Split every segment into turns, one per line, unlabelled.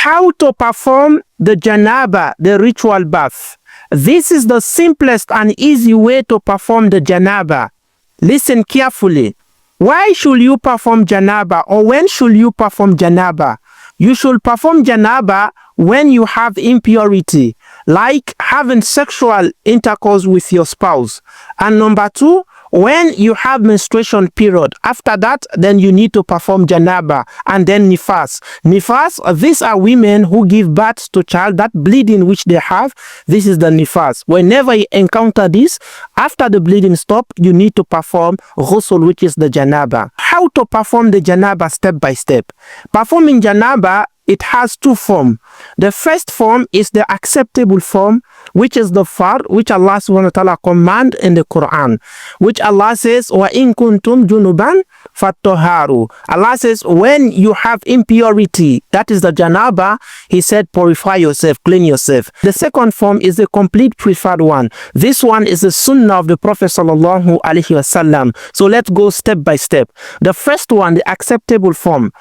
How to perform the janaba, the ritual bath. This is the simplest and easy way to perform the janaba. Listen carefully. Why should you perform janaba, or when should you perform janaba? You should perform janaba when you have impurity, like having sexual intercourse with your spouse. And number two, when you have menstruation period. After that, then you need to perform janaba, and then nifas. Nifas, these are women who give birth to child, that bleeding which they have, this is the nifas. Whenever you encounter this, after the bleeding stop, you need to perform ghusl, which is the janaba. How to perform the janaba step by step? Performing janaba, it has two forms. The first form is the acceptable form, which is the fard, which Allah subhanahu wa ta'ala command in the Quran, which Allah says, wa in kuntum junuban fattoharu. Allah says, when you have impurity, that is the janaba, He said, purify yourself, clean yourself. The second form is the complete preferred one. This one is the sunnah of the Prophet sallallahu alaihi wasallam. So let's go step by step. The first one, the acceptable form.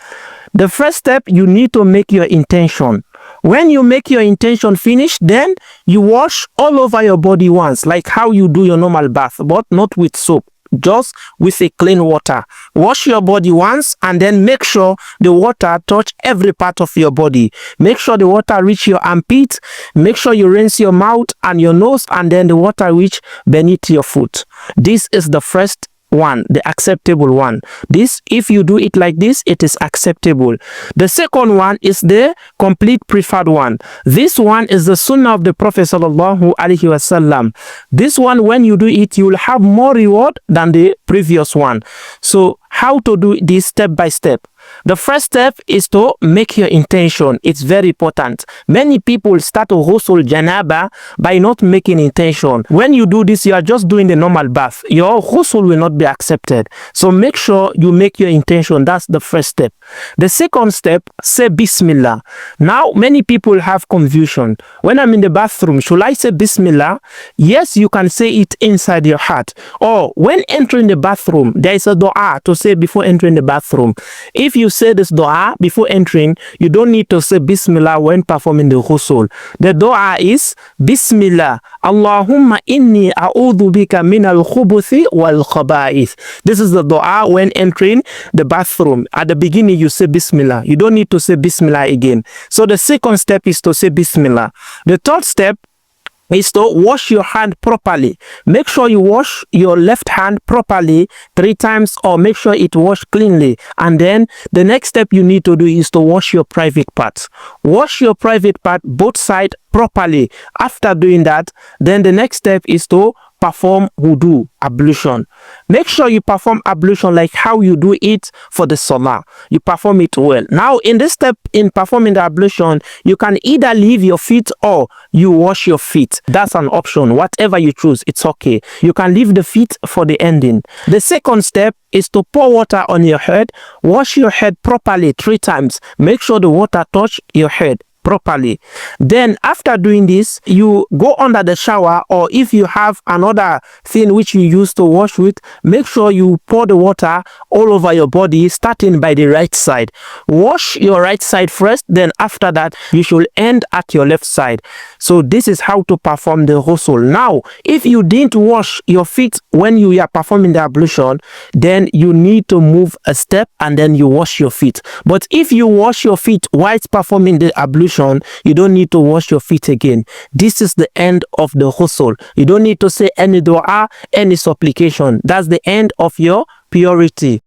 The first step, you need to make your intention. When you make your intention finish, then you wash all over your body once, like how you do your normal bath, but not with soap, just with a clean water. Wash your body once, and then make sure the water touch every part of your body. Make sure the water reach your armpit. Make sure you rinse your mouth and your nose, and then the water reach beneath your foot. This is the first one, the acceptable one. This, if you do it like this, it is acceptable. The second one is the complete preferred one. This one is the sunnah of the Prophet sallallahu alaihi wasallam. This one, when you do it, you will have more reward than the previous one. So how to do this step by step? The first step is to make your intention. It's very important. Many people start to ghusl janaba by not making intention. When you do this, you are just doing the normal bath. Your ghusl will not be accepted. So make sure you make your intention. That's the first step. The second step, say Bismillah. Now, many people have confusion. When I'm in the bathroom, should I say Bismillah? Yes, you can say it inside your heart. Or when entering the bathroom, there is a dua to say before entering the bathroom. If you say this dua before entering, you don't need to say Bismillah when performing the ghusl. The dua is Bismillah, Allahumma inni a'udhu bika min al-khubuthi wal khaba'ith. This is the dua when entering the bathroom. At the beginning, you say Bismillah. You don't need to say Bismillah again. So the second step is to say Bismillah. The third step is to wash your hand properly. Make sure you wash your left hand properly 3 times, or make sure it washed cleanly. And then the next step you need to do is to wash your private parts. Wash your private part both sides properly. After doing that, then the next step is to perform wudu, ablution. Make sure you perform ablution like how you do it for the salah. You perform it well. Now, in this step, in performing the ablution, you can either leave your feet or you wash your feet. That's an option. Whatever you choose, it's okay. You can leave the feet for the ending. The second step is to pour water on your head. Wash your head properly 3 times. Make sure the water touch your head properly. Then after doing this, you go under the shower, or if you have another thing which you use to wash with, make sure you pour the water all over your body, starting by the right side. Wash your right side first, then after that you should end at your left side. So this is how to perform the ghusl. Now, if you didn't wash your feet when you are performing the ablution, then you need to move a step and then you wash your feet. But if you wash your feet while performing the ablution, you don't need to wash your feet again. This is the end of the ghusl. You don't need to say any dua, any supplication. That's the end of your purity.